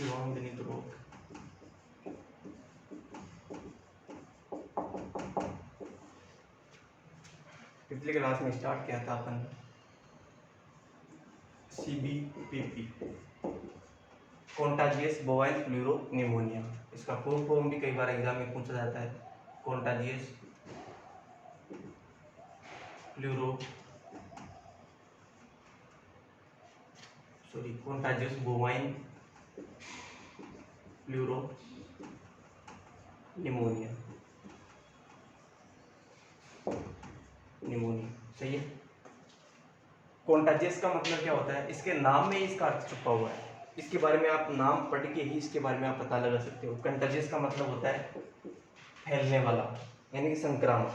जीवाणु जनित रोग। पिछली क्लास में स्टार्ट किया था अपन CBPP, कॉन्टाजियस बोवाइन प्लूरोनिमोनिया। इसका फुल फॉर्म भी कई बार एग्जाम में पूछा जाता है, कॉन्टाजियस कॉन्टाजियस बोवाइन प्लूरोनिमोनिया सही है। कॉन्टाजियस का मतलब क्या होता है, इसके नाम में इसका अर्थ छुपा हुआ है। इसके बारे में आप नाम पढ़ के ही इसके बारे में आप पता लगा सकते हो। कंटाजियस का मतलब होता है फैलने वाला, यानी कि संक्रामक।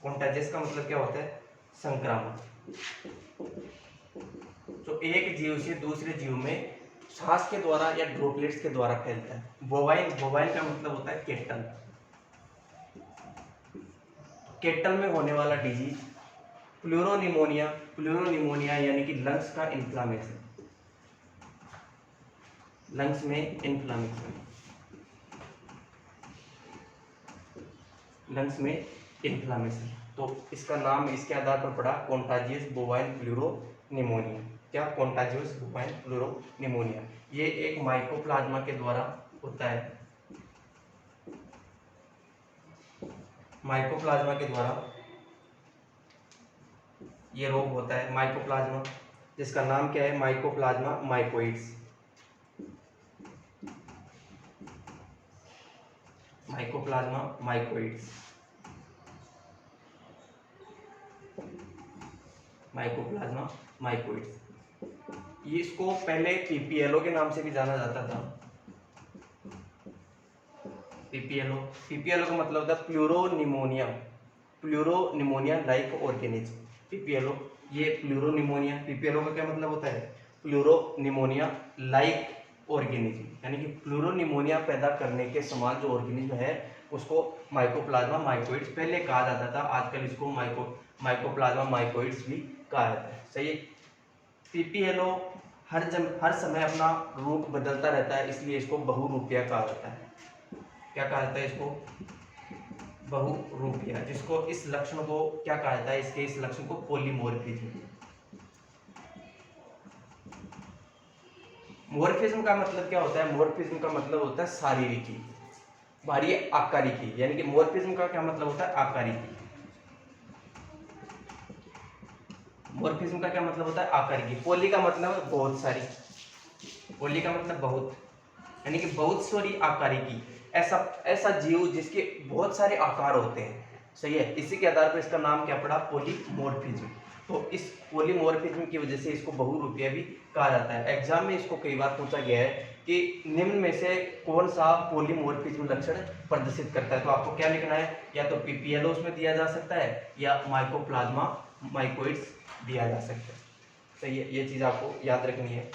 कॉन्टाजियस का मतलब क्या होता है, संक्रामक। तो एक जीव से दूसरे जीव में सांस के द्वारा या ड्रॉपलेट्स के द्वारा फैलता है। बोवाइन का मतलब होता है केटल। केटल में होने वाला डिजीज प्लूरोनिमोनिया यानी कि लंग्स का इन्फ्लामेशन, लंग्स में इन्फ्लामेशन। तो इसका नाम इसके आधार पर पड़ा कॉन्टाजियस बोवाइन प्लूरोनिमोनिया। क्या, कॉन्टाजियस बोवाइन प्लूरोनिमोनिया। ये एक माइकोप्लाज्मा के द्वारा होता है, माइकोप्लाज्मा के द्वारा ये रोग होता है। माइकोप्लाज्मा, जिसका नाम क्या है, Mycoplasma mycoides. Mycoplasma mycoides, Mycoplasma mycoides. ये इसको पहले PPLO के नाम से भी जाना जाता था। PPLO का मतलब होता है प्लूरोनिमोनिया लाइक ऑर्गेनिज्म। PPLO, ये प्लूरोनिमोनिया, PPLO का क्या मतलब होता है, प्लूरोनिमोनिया लाइक ऑर्गेनिज्म, यानी कि प्लूरोनिमोनिया पैदा करने के समान जो ऑर्गेनिज्म है उसको माइकोप्लाज्मा माइकोइड्स पहले कहा जाता था। आजकल इसको माइकोप्लाज्मा माइकोइड्स भी कहा जाता है। सही है। PPLO हर समय अपना रूप बदलता रहता है, इसलिए इसको बहुरूपिया कहा जाता है। क्या कहा जाता है इसको, बहुरूपिया। जिसको इस लक्षण को क्या कहा जाता है, इसके इस लक्षण को पॉलीमॉर्फिज्म। मॉर्फिज्म का मतलब क्या होता है, मॉर्फिज्म का मतलब होता है शारीरिकी, बाहरी आकारिकी, यानी कि मॉर्फिज्म का क्या मतलब होता है, आकारिकी। मॉर्फिज्म का क्या मतलब होता है, आकारिकी। पॉली का मतलब बहुत सारी, पॉली का मतलब बहुत, यानी कि बहुत सारी आकारिकी। ऐसा जीव जिसके बहुत सारे आकार होते हैं। सही है। इसी के आधार पर इसका नाम क्या पड़ा, पॉलीमॉर्फिज्म। तो इस पॉलीमॉर्फिज्म की वजह से इसको बहुरूपिया भी कहा जाता है। एग्जाम में इसको कई बार पूछा गया है कि निम्न में से कौन सा पॉलीमॉर्फिज्म लक्षण प्रदर्शित करता है। तो आपको क्या लिखना है, या तो PPLO उसमें दिया जा सकता है या माइकोप्लाज्मा माइकोइड्स दिया जा सकता है। सही है, ये चीज आपको याद रखनी है।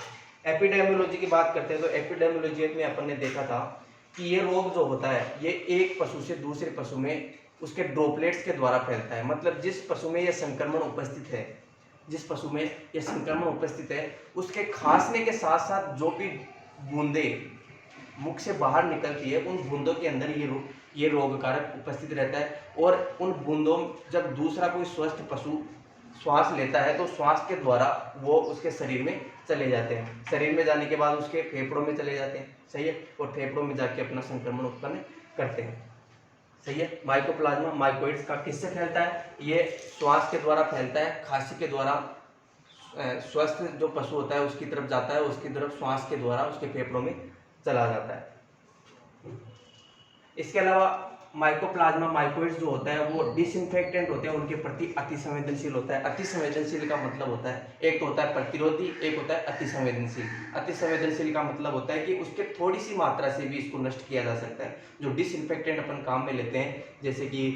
एपिडेमियोलॉजी की बात करते हैं तो एपिडेमियोलॉजी में अपन ने देखा था कि ये रोग जो होता है ये एक पशु से दूसरे पशु में उसके ड्रॉपलेट्स के द्वारा फैलता है। मतलब जिस पशु में यह संक्रमण उपस्थित है, जिस पशु में यह संक्रमण उपस्थित है, उसके खांसने के साथ साथ जो भी बूंदे मुख से बाहर निकलती है, उन बूंदों के अंदर ये रोग कारक उपस्थित रहता है। और उन बूंदों, जब दूसरा कोई स्वस्थ पशु श्वास लेता है तो श्वास के द्वारा वो उसके शरीर में चले जाते हैं। शरीर में जाने के बाद उसके फेफड़ों में चले जाते हैं। सही है। और फेफड़ों में जाके अपना संक्रमण उत्पन्न करते हैं। सही है। माइकोप्लाज्मा माइकोइड्स का किससे फैलता है, ये श्वास के द्वारा फैलता है। खांसी के द्वारा स्वस्थ जो पशु होता है उसकी तरफ जाता है, उसकी तरफ श्वास के द्वारा उसके फेफड़ों में चला जाता है। इसके अलावा माइकोप्लाज्मा माइकोइड्स जो होता है वो डिसइंफेक्टेंट होते हैं, उनके प्रति अति संवेदनशील होता है। अति संवेदनशील का मतलब होता है, एक तो होता है प्रतिरोधी, एक होता है अति संवेदनशील। अति संवेदनशील का मतलब होता है कि उसके थोड़ी सी मात्रा से भी इसको नष्ट किया जा सकता है। जो डिसइंफेक्टेंट अपन काम में लेते हैं, जैसे कि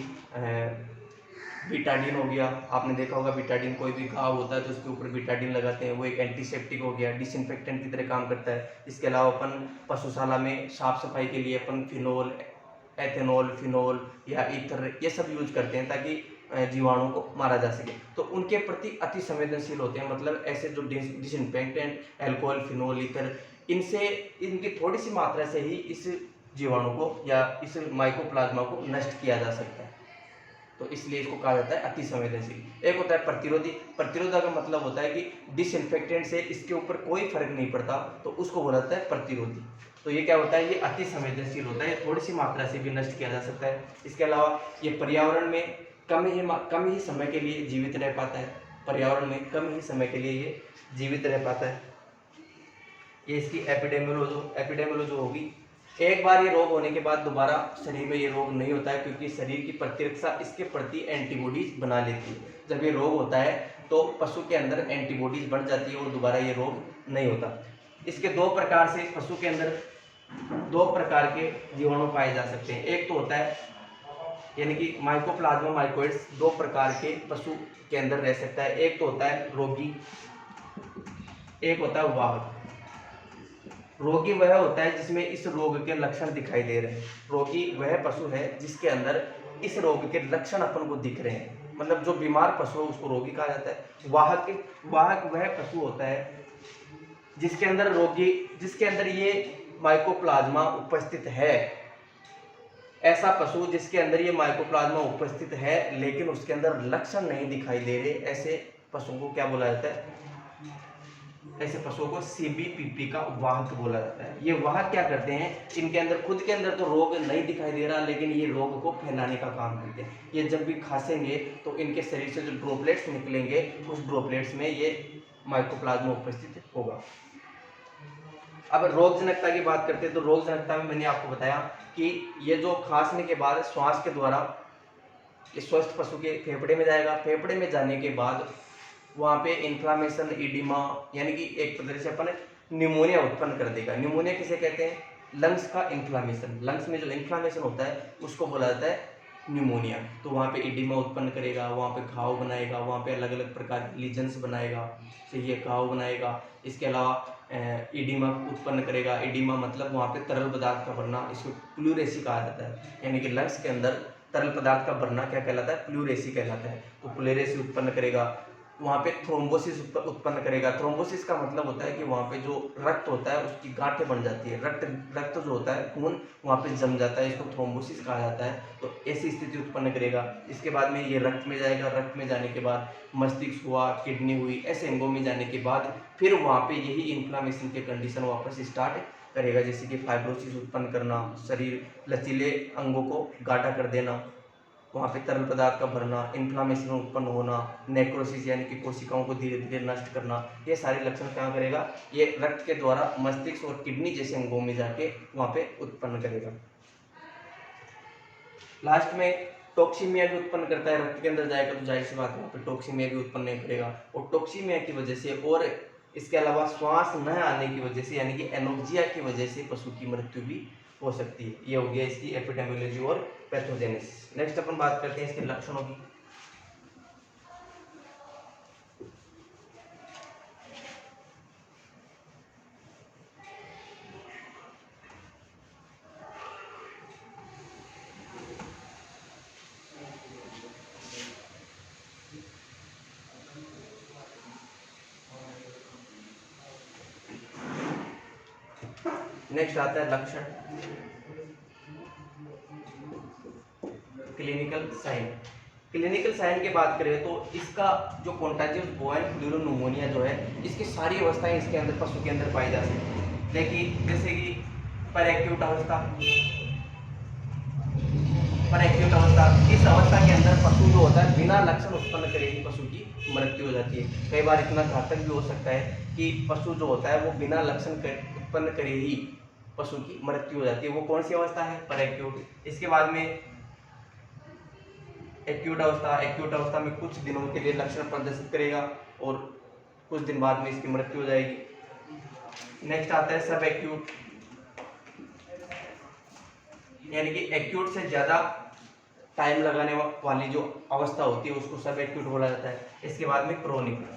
बीटाडीन हो गया, आपने देखा होगा बीटाडीन, कोई भी घाव होता है तो उसके ऊपर बीटाडीन लगाते हैं, वो एक एंटीसेप्टिक हो गया, डिसइंफेक्टेंट की तरह काम करता है। इसके अलावा अपन पशुशाला में साफ सफाई के लिए अपन फिनोल, एथेनॉल, फिनोल या ईथर ये सब यूज करते हैं ताकि जीवाणु को मारा जा सके। तो उनके प्रति अति संवेदनशील होते हैं। मतलब ऐसे जो डिसइंफेक्टेंट, अल्कोहल, फिनोल, ईथर, इनसे इनकी थोड़ी सी मात्रा से ही इस जीवाणु को या इस माइकोप्लाज्मा को नष्ट किया जा सकता है। तो इसलिए इसको कहा जाता है अति संवेदनशील। एक होता है प्रतिरोधी। प्रतिरोधा का मतलब होता है कि डिसइंफेक्टेंट से इसके ऊपर कोई फर्क नहीं पड़ता, तो उसको बोला जाता है प्रतिरोधी। तो ये क्या होता है, ये अति संवेदनशील होता है, थोड़ी सी मात्रा से भी नष्ट किया जा सकता है। इसके अलावा ये पर्यावरण में कम ही समय के लिए जीवित रह पाता है। पर्यावरण में कम ही समय के लिए ये जीवित रह पाता है। ये इसकी एपिडेमियोलॉजी होगी। एक बार ये रोग होने के बाद दोबारा शरीर में ये रोग नहीं होता है, क्योंकि शरीर की प्रतिरक्षा इसके प्रति एंटीबॉडीज बना लेती है। जब ये रोग होता है तो पशु के अंदर एंटीबॉडीज बन जाती है और दोबारा ये रोग नहीं होता। इसके दो प्रकार से पशु के अंदर दो प्रकार के जीवाणु पाए जा सकते हैं। एक तो होता है यानी कि माइकोप्लाज्मा माइकोइड्स दो प्रकार के पशु के अंदर रह सकता है। एक तो होता है रोगी, एक होता है वाहक। रोगी वह होता है जिसमें इस रोग के लक्षण दिखाई दे रहे हैं। रोगी वह पशु है जिसके अंदर इस रोग के लक्षण अपन को दिख रहे हैं, मतलब जो बीमार पशु है उसको रोगी कहा जाता है। वाहक वह पशु होता है जिसके अंदर ये माइकोप्लाज्मा उपस्थित है। ऐसा पशु जिसके अंदर ये माइकोप्लाज्मा उपस्थित है लेकिन उसके अंदर लक्षण नहीं दिखाई दे रहे, ऐसे पशुओं को क्या बोला जाता है, ऐसे पशुओं को सीबीपीपी का वाहक बोला जाता है। ये वाहक क्या करते हैं, इनके अंदर खुद के अंदर तो रोग नहीं दिखाई दे रहा, लेकिन ये रोग को फैलाने का काम करते हैं। ये जब भी खांसेंगे तो इनके शरीर से जो ड्रॉपलेट्स निकलेंगे उस ड्रॉपलेट्स में ये माइकोप्लाज्मा उपस्थित होगा। अब रोगजनकता की बात करते हैं तो रोगजनकता में मैंने आपको बताया कि ये जो खांसने के बाद श्वास के द्वारा इस स्वस्थ पशु के फेफड़े में जाएगा। फेफड़े में जाने के बाद वहाँ पे इन्फ्लामेशन, इडिमा यानी कि एक तरह से अपन न्यूमोनिया उत्पन्न कर देगा। न्यूमोनिया किसे कहते हैं, लंग्स का इन्फ्लामेशन। लंग्स में जो इन्फ्लामेशन होता है उसको बोला जाता है न्यूमोनिया। तो वहाँ पे इडिमा उत्पन्न करेगा, वहाँ पे घाव बनाएगा, वहाँ पे अलग अलग प्रकार के लीजन्स बनाएगा, तो ये घाव बनाएगा। इसके अलावा इडिमा उत्पन्न करेगा। इडिमा मतलब वहाँ पे तरल पदार्थ का भरना, इसको प्लूरेसी कहा जाता है। यानी कि लंग्स के अंदर तरल पदार्थ का भरना क्या कहलाता है, प्लूरेसी कहलाता है। तो प्लूरेसी उत्पन्न करेगा। वहाँ पे थ्रोम्बोसिस उत्पन्न करेगा। थ्रोम्बोसिस का मतलब होता है कि वहाँ पे जो रक्त होता है उसकी गांठें बन जाती है। रक्त जो होता है खून वहाँ पे जम जाता है, इसको थ्रोम्बोसिस कहा जाता है। तो ऐसी स्थिति उत्पन्न करेगा। इसके बाद में ये रक्त में जाएगा। रक्त में जाने के बाद मस्तिष्क हुआ, किडनी हुई, ऐसे अंगों में जाने के बाद फिर वहाँ पे यही इन्फ्लामेशन के कंडीशन वापस स्टार्ट करेगा, जैसे कि फाइब्रोसिस उत्पन्न करना, शरीर लचीले अंगों को गाढ़ा कर देना, वहाँ पे तरल पदार्थ का भरना, इन्फ्लामेशन उत्पन्न होना, नेक्रोसिस यानी कि कोशिकाओं को धीरे धीरे नष्ट करना, ये सारे लक्षण क्या करेगा, ये रक्त के द्वारा मस्तिष्क और किडनी जैसे अंगों में जाके वहाँ पे उत्पन्न करेगा। लास्ट में टॉक्सीमिया भी उत्पन्न करता है। रक्त के अंदर जाएगा तो जाहिर सी बात है वहाँ पे टॉक्सीमिया भी उत्पन्न नहीं करेगा। और टॉक्सीमिया की वजह से और इसके अलावा श्वास न आने की वजह से यानी कि एनोक्सिया की वजह से पशु की मृत्यु भी हो सकती है। ये हो गया इसकी एपिडेमियोलॉजी और पैथोजेनेसिस। नेक्स्ट अपन बात करते हैं इसके लक्षणों की। नेक्स्ट आता है लक्षण, क्लिनिकल साइन। क्लिनिकल साइन की बात करें तो इसका जो कॉन्टाजियस बोवेन प्लूरोन्यूमोनिया जो है, इसकी सारी अवस्थाएं इसके अंदर पशु के अंदर पाई जा सकती है। देखिए जैसे कि परएक्यूट अवस्था, इस अवस्था के अंदर पशु जो होता है बिना लक्षण उत्पन्न करे ही पशु की मृत्यु हो जाती है। कई बार इतना घातक भी हो सकता है कि पशु जो होता है वो बिना लक्षण उत्पन्न करे ही पशु की मृत्यु हो जाती है। वो कौन सी अवस्था है, परएक्यूट। इसके बाद में एक्यूट अवस्था में कुछ दिनों के लिए लक्षण प्रदर्शित करेगा और कुछ दिन बाद में इसकी मृत्यु हो जाएगी। नेक्स्ट आता है सब एक्यूट, यानी कि एक्यूट से ज्यादा टाइम लगाने वाली जो अवस्था होती है उसको सब एक्यूट बोला जाता है। इसके बाद में क्रोनिक।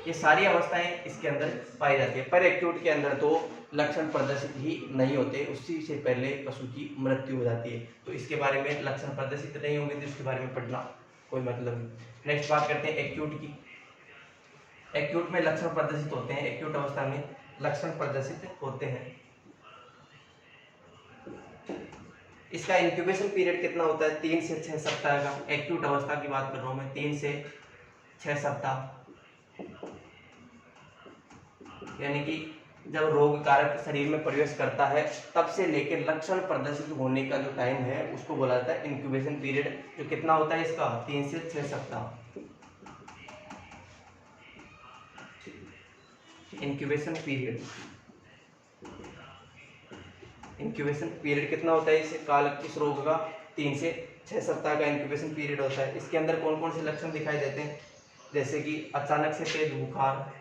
ये सारी अवस्थाएं इसके अंदर पाई जाती है। पर एक्यूट के अंदर तो लक्षण प्रदर्शित ही नहीं होते, उसी से पहले पशु की मृत्यु हो जाती है। तो इसके बारे में लक्षण प्रदर्शित नहीं होंगे तो इसके बारे में पढ़ना कोई मतलब नहीं। नेक्स्ट बात करते हैं एक्यूट की। एक्यूट में लक्षण प्रदर्शित होते हैं। एक्यूट अवस्था में लक्षण प्रदर्शित होते हैं। इसका इंक्यूबेशन पीरियड कितना होता है? 3 से 6 सप्ताह का। एक्यूट अवस्था की बात कर रहा हूं मैं, 3 से 6 सप्ताह, यानी कि जब रोग कारक शरीर में प्रवेश करता है तब से लेकर लक्षण प्रदर्शित होने का जो टाइम है उसको बोला जाता है इंक्यूबेशन पीरियड। जो कितना होता है इसका? 3 से 6 सप्ताह। इंक्यूबेशन पीरियड, इंक्यूबेशन पीरियड कितना होता है इस काल, इस रोग का? 3 से 6 सप्ताह का इंक्यूबेशन पीरियड होता है। इसके अंदर कौन कौन से लक्षण दिखाई देते हैं? जैसे कि अचानक से तेज बुखार,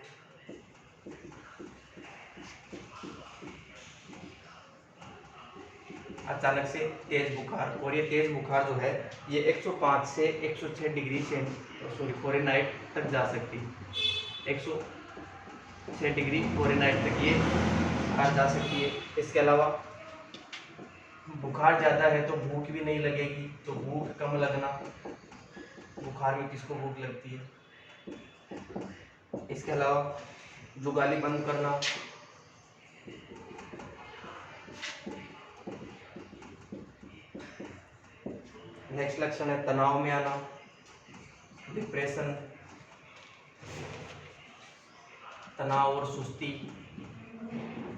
अचानक से तेज बुखार, और ये तेज बुखार जो है ये 105 से 106 डिग्री फ़ारेनहाइट तक जा सकती है। 106 डिग्री फ़ारेनहाइट तक ये बुखार जा सकती है। इसके अलावा बुखार ज़्यादा है तो भूख भी नहीं लगेगी, तो भूख कम लगना, बुखार में किसको भूख लगती है। इसके अलावा जुगाली बंद करना, नेक्स्ट लक्षण है तनाव में आना, डिप्रेशन, तनाव और सुस्ती,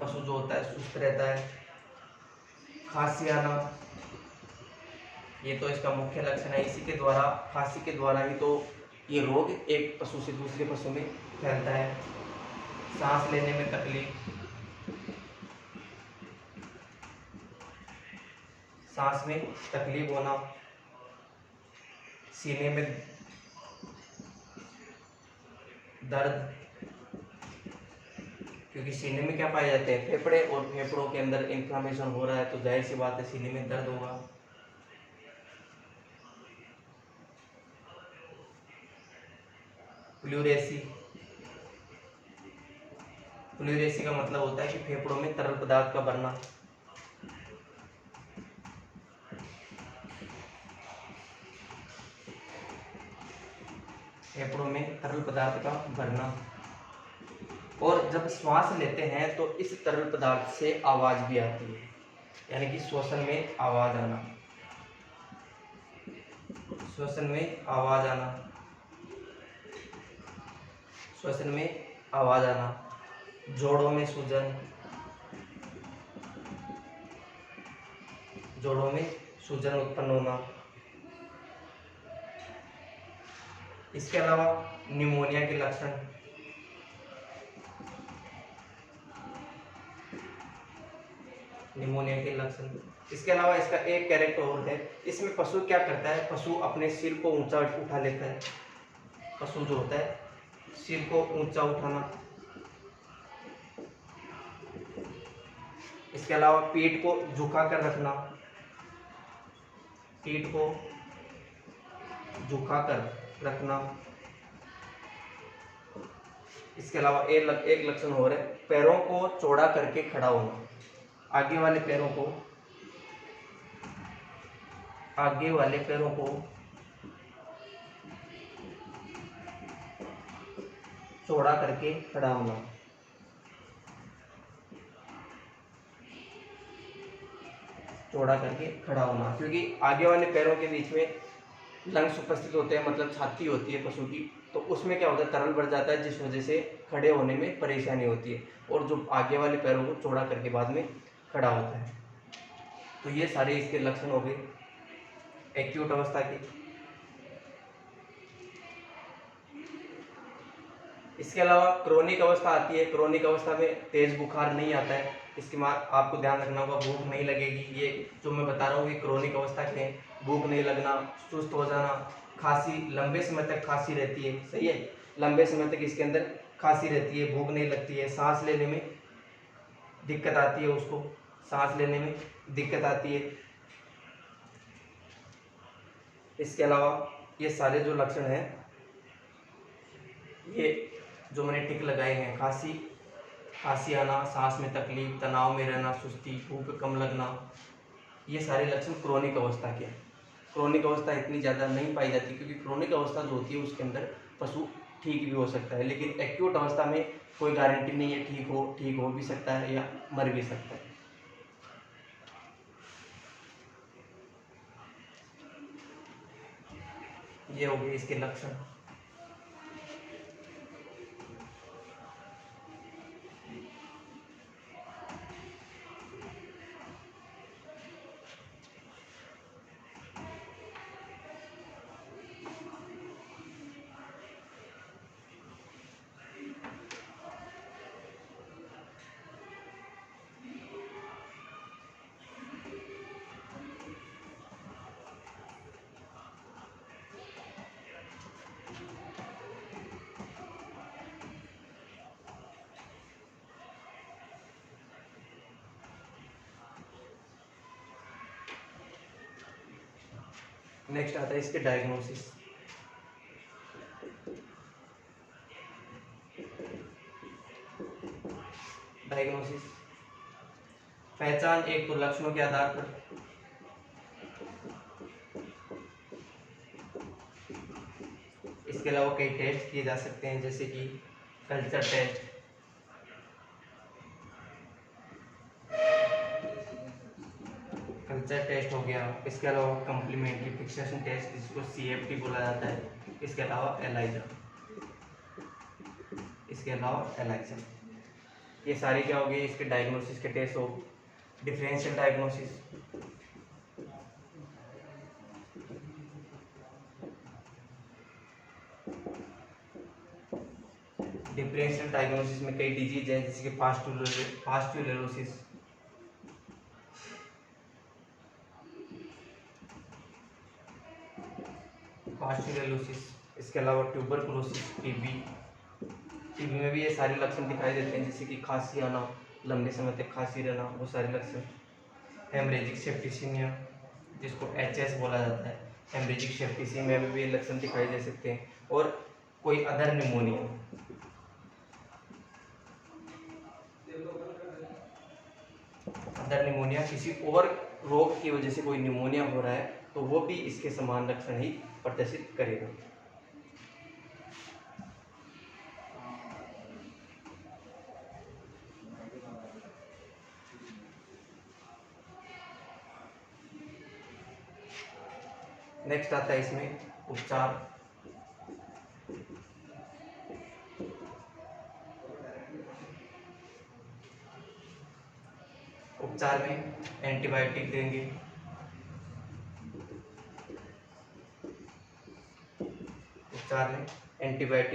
पशु जो होता है सुस्त रहता है, खांसी आना, ये तो इसका मुख्य लक्षण है। इसी के द्वारा, खांसी के द्वारा ही तो ये रोग एक पशु से दूसरे पशु में फैलता है। सांस लेने में तकलीफ, सांस में तकलीफ होना, सीने में दर्द, क्योंकि सीने में क्या पाए जाते हैं? फेफड़े, और फेफड़ों के अंदर इन्फ्लामेशन हो रहा है तो जाहिर सी बात है सीने में दर्द होगा। प्लूरेसी, प्लूरेसी का मतलब होता है कि फेफड़ों में तरल पदार्थ का भरना। फेफड़ों में तरल पदार्थ का भरना, और जब श्वास लेते हैं तो इस तरल पदार्थ से आवाज भी आती है, यानी कि श्वसन में आवाज आना, श्वसन में आवाज आना, श्वसन में आवाज आना, जोड़ों में सूजन, जोड़ों में सूजन उत्पन्न होना। इसके अलावा निमोनिया के लक्षण, निमोनिया के लक्षण। इसके अलावा इसका एक कैरेक्टर और है, इसमें पशु क्या करता है? पशु अपने सिर को ऊंचा उठा लेता है। पशु जो होता है सिर को ऊंचा उठाना। इसके अलावा पीठ को झुका कर रखना, पीठ को झुका कर रखना। इसके अलावा एक लक्षण और है, पैरों को चौड़ा करके खड़ा होना। आगे वाले पैरों को, आगे वाले पैरों को चौड़ा करके खड़ा होना। चौड़ा करके खड़ा होना, क्योंकि आगे वाले पैरों के बीच में लंग्स उपस्थित होते हैं, मतलब छाती होती है पशु की, तो उसमें क्या होता है? तरल बढ़ जाता है, जिस वजह से खड़े होने में परेशानी होती है, और जो आगे वाले पैरों को चौड़ा करके बाद में खड़ा होता है। तो ये सारे इसके लक्षण हो गए एक्यूट अवस्था के। इसके अलावा क्रोनिक अवस्था आती है। क्रोनिक अवस्था में तेज बुखार नहीं आता है, इसके बाद आपको ध्यान रखना होगा, भूख नहीं लगेगी। ये जो मैं बता रहा हूँ ये क्रोनिक अवस्था के हैं। भूख नहीं लगना, सुस्त हो जाना, खांसी, लंबे समय तक खांसी रहती है, सही है, लंबे समय तक इसके अंदर खांसी रहती है, भूख नहीं लगती है, सांस लेने में दिक्कत आती है, उसको सांस लेने में दिक्कत आती है। इसके अलावा ये सारे जो लक्षण हैं, ये जो मैंने टिक लगाए हैं, खांसी, खांसी आना, सांस में तकलीफ, तनाव में रहना, सुस्ती, भूख कम लगना, ये सारे लक्षण क्रोनिक अवस्था के हैं। क्रोनिक अवस्था इतनी ज़्यादा नहीं पाई जाती, क्योंकि क्रोनिक अवस्था जो होती है उसके अंदर पशु ठीक भी हो सकता है, लेकिन एक्यूट अवस्था में कोई गारंटी नहीं है, ठीक हो भी सकता है या मर भी सकता है। ये हो गए इसके लक्षण। नेक्स्ट आता है इसके डायग्नोसिस। डायग्नोसिस पहचान एक तो लक्षणों के आधार पर, इसके अलावा कई टेस्ट किए जा सकते हैं जैसे कि कल्चर टेस्ट, हो गया। इसके अलावा कम्प्लीमेंट्री फिक्सेशन टेस्ट जिसको CFT बोला जाता है। इसके अलावा एलाइजा, ये सारे क्या हो गए इसके डायग्नोसिस के टेस्ट हो। डिफरेंशियल डायग्नोसिस, में कई डिजीज है जैसे कि पास्ट्यूलेरोसिस, इसके अलावा ट्यूबरकुलोसिस, टीबी में भी ये सारे लक्षण दिखाई देते हैं जैसे कि खांसी आना, लंबे समय तक खांसी रहना, वो सारे लक्षण। हेमरेजिक सेप्टिसीमिया जिसको HS बोला जाता है, हेमरेजिक सेप्टिसीमिया में भी ये लक्षण दिखाई दे सकते हैं। और कोई अदर निमोनिया, किसी और रोग की वजह से कोई निमोनिया हो रहा है तो वो भी इसके समान लक्षण ही प्रदर्शित करेगा। नेक्स्ट आता है इसमें उपचार। उपचार में एंटीबायोटिक देंगे,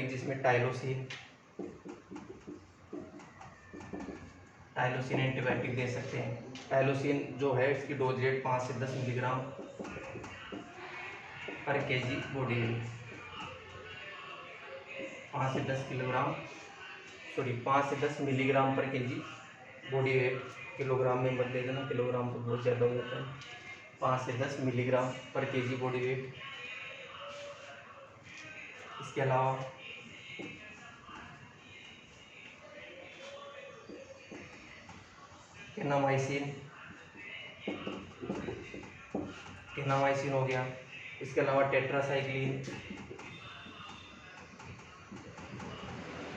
जिसमें टाइलोसिन एंटीबायोटिक दे सकते हैं। टाइलोसिन जो है इसकी डोज रेट 5 से 10 मिलीग्राम पर केजी बॉडी वेट, 5 से 10 मिलीग्राम पर केजी बॉडी वेट। किलोग्राम में मत ले देना, किलोग्राम तो बहुत ज़्यादा हो जाता है। 5 से 10 मिलीग्राम पर केजी बॉडी वेट। इसके अलावा केनामाइसिन हो गया। इसके अलावा टेट्रासाइक्लिन,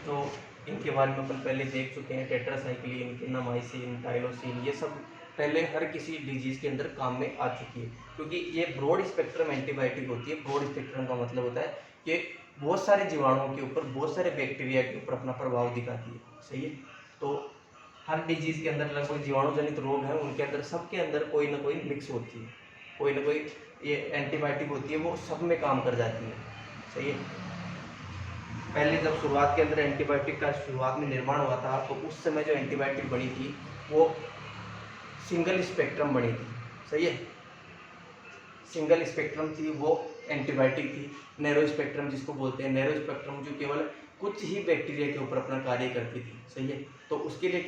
तो इनके बारे में अपन पहले देख चुके हैं। टेट्रासाइक्लिन, केनामाइसिन, टाइलोसिन, ये सब पहले हर किसी डिजीज़ के अंदर काम में आ चुकी है, क्योंकि ये ब्रॉड स्पेक्ट्रम एंटीबायोटिक होती है। ब्रॉड स्पेक्ट्रम का मतलब होता है कि बहुत सारे जीवाणुओं के ऊपर, बहुत सारे बैक्टीरिया के ऊपर अपना प्रभाव दिखाती है। सही है, तो हर डिजीज़ के अंदर लगभग जीवाणु जनित रोग हैं उनके अंदर, सबके अंदर कोई ना कोई मिक्स होती है, कोई ना कोई ये एंटीबायोटिक होती है, वो सब में काम कर जाती है। सही है, पहले जब शुरुआत के अंदर एंटीबायोटिक का शुरुआत में निर्माण हुआ था तो उस समय जो एंटीबायोटिक बनी थी वो सिंगल स्पेक्ट्रम बनी थी। सही है, सिंगल स्पेक्ट्रम थी वो एंटीबायोटिक थी। नैरो स्पेक्ट्रम जिसको बोलते हैं, नैरो स्पेक्ट्रम जो केवल कुछ ही बैक्टीरिया के ऊपर अपना कार्य करती थी। सही है, तो उसके लिए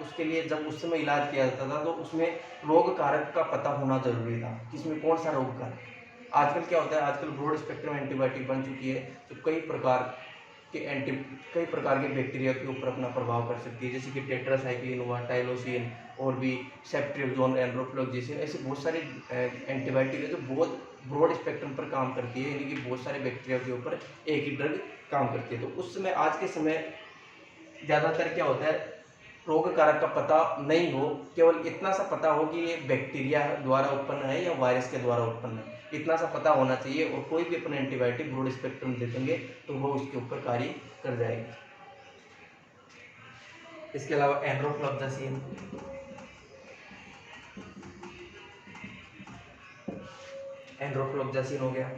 उसके लिए जब उस समय इलाज किया जाता था तो उसमें रोग कारक का पता होना जरूरी था, किसमें कौन सा रोग कारक। आजकल क्या होता है, आजकल ब्रॉड स्पेक्ट्रम एंटीबायोटिक बन चुकी है जो कई प्रकार के बैक्टीरिया के ऊपर अपना प्रभाव कर सकती है, जैसे कि टेट्रासाइक्लिन हुआ, टाइलोसिन, और भी सेप्ट्रियोजोन, एंड्रोफ्लोक्सिसिन, ऐसे बहुत सारे एंटीबायोटिक है जो बहुत ब्रॉड स्पेक्ट्रम पर काम करती है, यानी कि बहुत सारे बैक्टीरिया के ऊपर एक ही ड्रग काम करती है। तो उस समय, आज के समय ज़्यादातर क्या होता है, रोग कारक का पता नहीं हो, केवल इतना सा पता हो कि ये बैक्टीरिया द्वारा उत्पन्न है या वायरस के द्वारा उत्पन्न है, इतना सा पता होना चाहिए। और कोई भी अपने एंटीबायोटिक ब्रॉड स्पेक्ट्रम दे देंगे तो वो उसके ऊपर कार्य कर जाएगी। इसके अलावा एंड्रोफ्लोक्सासिन, एंड्रोफ्लोक्सासिन हो गया,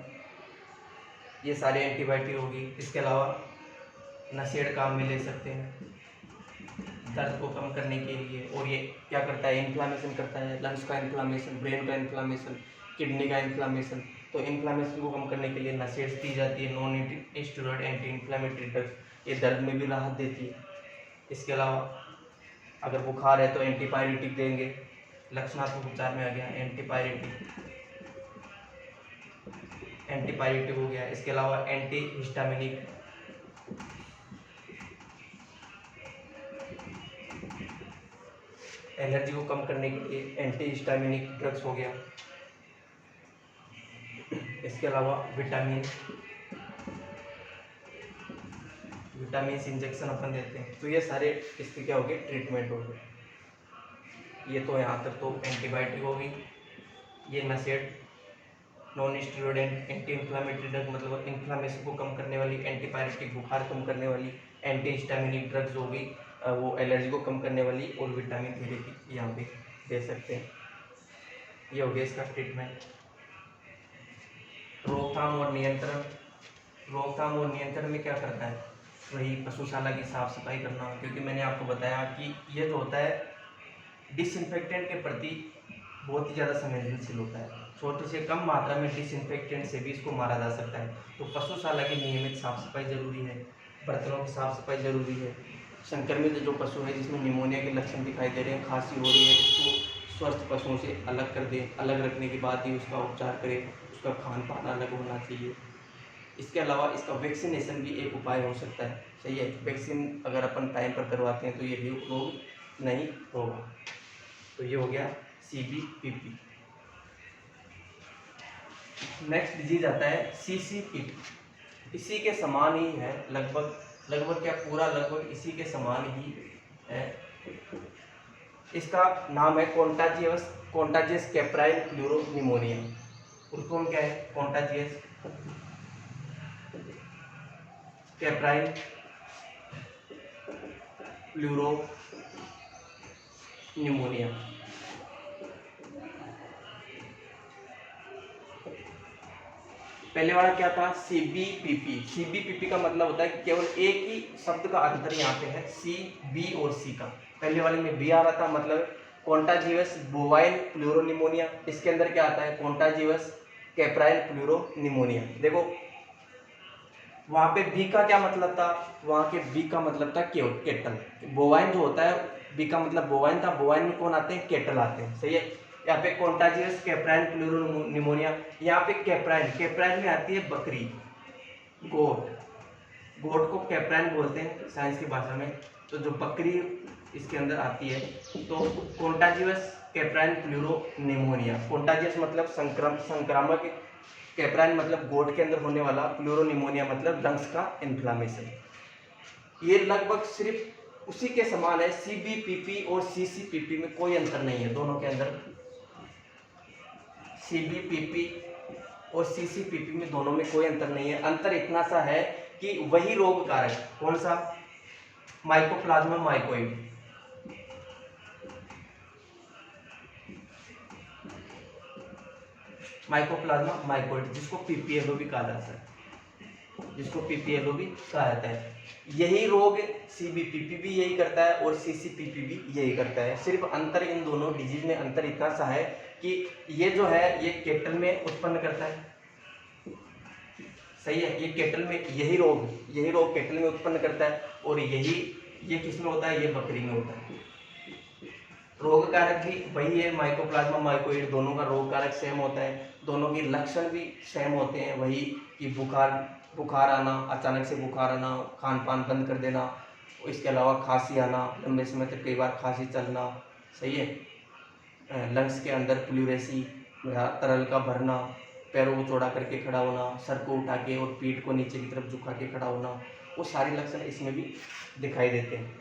ये सारे एंटीबायोटिक होगी। इसके अलावा नशेड़ काम में ले सकते हैं दर्द को कम करने के लिए। और ये क्या करता है, इन्फ्लामेशन करता है, लंग्स का इन्फ्लामेशन, ब्रेन का इन्फ्लामेशन, किडनी का इन्फ्लामेशन। तो इन्फ्लामेशन को कम करने के लिए नशेड़ दी जाती है, non steroid anti inflammatory drugs, ये दर्द में भी राहत देती है। इसके अलावा अगर बुखार है तो एंटीपायरेटिक देंगे, लक्षणात्मक उपचार में आ गया एंटीपायरेटिक, एंटीपायरेटिक हो गया। इसके अलावा एंटी हिस्टामिनिक, एलर्जी को कम करने के लिए एंटी हिस्टामिनिक ड्रग्स हो गया। इसके अलावा विटामिन इंजेक्शन अपन देते हैं। तो ये सारे इसके क्या हो गए, ट्रीटमेंट हो गए। ये तो यहाँ तक तो एंटीबायोटिक हो गई, ये NSAID, non steroid anti inflammatory drug मतलब इन्फ्लामेशन को कम करने वाली, एंटीपायरेटिक बुखार कम करने वाली, एंटी हिस्टामिनिक ड्रग्स हो गई, वो एलर्जी को कम करने वाली, और विटामिन थेरेपी यहाँ पे दे सकते हैं। ये हो गया इसका ट्रीटमेंट। रोकथाम और नियंत्रण, रोकथाम और नियंत्रण में क्या करता है, वही पशुशाला की साफ सफाई करना। क्योंकि मैंने आपको बताया कि ये जो होता है डिसइंफेक्टेंट के प्रति बहुत ही ज़्यादा संवेदनशील होता है, छोटे से कम मात्रा में डिसइंफेक्टेंट से भी इसको मारा जा सकता है। तो पशुशाला की नियमित साफ सफाई जरूरी है, बर्तनों की साफ सफाई जरूरी है। संक्रमित जो पशु है जिसमें निमोनिया के लक्षण दिखाई दे रहे हैं, खांसी हो रही है, उसको स्वस्थ पशुओं से अलग कर दें, अलग रखने के बाद ही उसका उपचार करें, उसका खान पान अलग होना चाहिए। इसके अलावा इसका वैक्सीनेशन भी एक उपाय हो सकता है, सही है। वैक्सीन अगर अपन टाइम पर करवाते हैं तो ये रोग नहीं होगा। तो ये हो गया CBPP। नेक्स्ट डिजीज आता है CCPP। इसी के समान ही है, लगभग क्या पूरा लगभग इसी के समान ही है। इसका नाम है कॉन्टाजियस कैप्राइन प्लूरोनिमोनिया। उसको क्या है, कॉन्टाजियस कैप्राइन प्लूरोनिमोनिया। पहले वाला क्या था, CBPP का मतलब होता है कि केवल एक ही शब्द का अंतर यहाँ पे है, CB और C का। पहले वाले में B आ रहा था, मतलब कॉन्टाजियस बोवाइन प्लूरोनिमोनिया। इसके अंदर क्या आता है, कॉन्टाजियस कैप्राइन प्लूरोनिमोनिया। देखो वहाँ पे B का क्या मतलब था, वहाँ के B का मतलब था केटल। बोवाइन जो होता है, B का मतलब बोवाइन था, बोवाइन में कौन आते हैं, केटल आते हैं, सही है। यहाँ पे कॉन्टाजियस कैप्राइन प्लूरोनिमोनिया, यहाँ पे कैप्राइन में आती है बकरी, गोट को कैप्राइन बोलते हैं साइंस की भाषा में। तो जो बकरी इसके अंदर आती है, तो कॉन्टाजियस कैप्राइन प्लूरोनिमोनिया। कॉन्टाजियस मतलब संक्रामक, कैप्राइन मतलब गोट के अंदर होने वाला, प्लूरोनिमोनिया मतलब लंग्स का इन्फ्लामेशन। ये लगभग सिर्फ उसी के समान है, CBPP और CCPP में कोई अंतर नहीं है दोनों के अंदर। CBPP और CCPP में दोनों में कोई अंतर नहीं है। अंतर इतना सा है कि वही रोग कारक, कौन सा, माइकोप्लाज्मा माइकोइड, माइकोप्लाज्मा माइकोइड, जिसको PPLO भी कहा जाता है, यही रोग CBPP भी यही करता है और CCPP भी यही करता है। सिर्फ अंतर इन दोनों डिजीज में अंतर इतना सा है कि ये जो है ये केटल में उत्पन्न करता है, सही है। ये केटल में यही रोग केटल में उत्पन्न करता है, और ये किस में होता है, ये बकरी में होता है। रोग कारक भी वही है, माइकोप्लाज्मा माइकोइड, दोनों का रोग कारक सेम होता है, दोनों के लक्षण भी सेम होते हैं, वही कि बुखार आना, अचानक से बुखार आना, खान पान बंद कर देना, इसके अलावा खांसी आना, लंबे समय तक कई बार खांसी चलना, सही है। लंग्स के अंदर प्लूरेसी, तरल का भरना, पैरों को चौड़ा करके खड़ा होना, सर को उठा के और पीठ को नीचे की तरफ झुका के खड़ा होना, वो सारे लक्षण इसमें भी दिखाई देते हैं।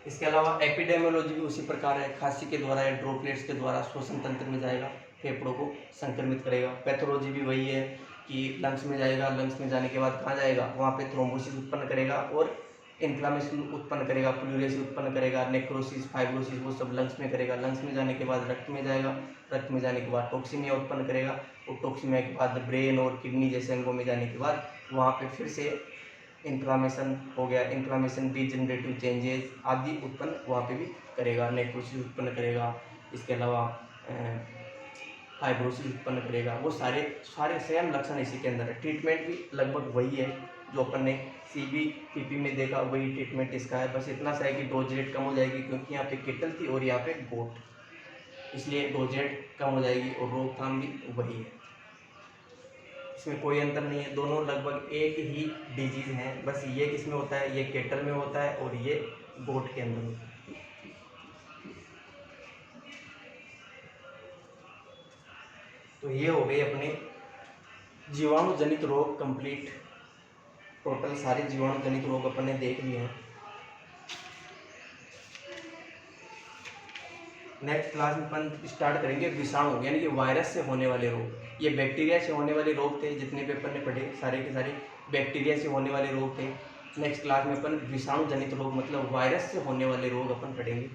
इसके अलावा एपिडेमियोलॉजी भी उसी प्रकार है, खांसी के द्वारा या ड्रॉपलेट्स के द्वारा श्वसन तंत्र में जाएगा, फेफड़ों को संक्रमित करेगा। पैथोलॉजी भी वही है कि लंग्स में जाएगा, लंग्स में जाने के बाद कहाँ जाएगा, वहाँ पे थ्रोम्बोसिस उत्पन्न करेगा और इन्फ्लामेशन उत्पन्न करेगा, प्लूरेसी उत्पन्न करेगा, नेक्रोसिस, फाइब्रोसिस वो सब लंग्स में करेगा। लंग्स में जाने के बाद रक्त में जाएगा, रक्त में जाने के बाद टॉक्सीमिया उत्पन्न करेगा और टॉक्सीमिया के बाद ब्रेन और किडनी जैसे अंगों में जाने के बाद वहाँ पे फिर से इन्फ्लामेशन हो गया, इन्फ्लामेशन डीजनरेटिव चेंजेस आदि उत्पन्न वहाँ पे भी करेगा, नेक्रोसिस उत्पन्न करेगा। इसके अलावा फाइब्रोसिस उत्पन्न करेगा। वो सारे सारे सेम लक्षण इसी के अंदर है। ट्रीटमेंट भी लगभग वही है जो अपन ने CBPP में देखा, वही ट्रीटमेंट इसका है। बस इतना सा है कि डोज रेट कम हो जाएगी क्योंकि यहाँ पे केटल थी और यहाँ पे गोट, इसलिए डोज रेट कम हो जाएगी और रोकथाम भी वही है। इसमें कोई अंतर नहीं है, दोनों लगभग एक ही डिजीज है। बस ये किस में होता है, ये केटल में होता है और ये गोट के अंदर होता है। तो ये हो गए अपने जीवाणु जनित रोग कंप्लीट। टोटल सारे जीवाणु जनित रोग अपन ने देख लिए हैं। नेक्स्ट क्लास में अपन स्टार्ट करेंगे विषाणु यानी कि वायरस से होने वाले रोग। ये बैक्टीरिया से होने वाले रोग थे, जितने भी अपन ने पढ़े सारे के सारे बैक्टीरिया से होने वाले रोग थे। नेक्स्ट क्लास में अपन विषाणु जनित रोग मतलब वायरस से होने वाले रोग अपन पढ़ेंगे।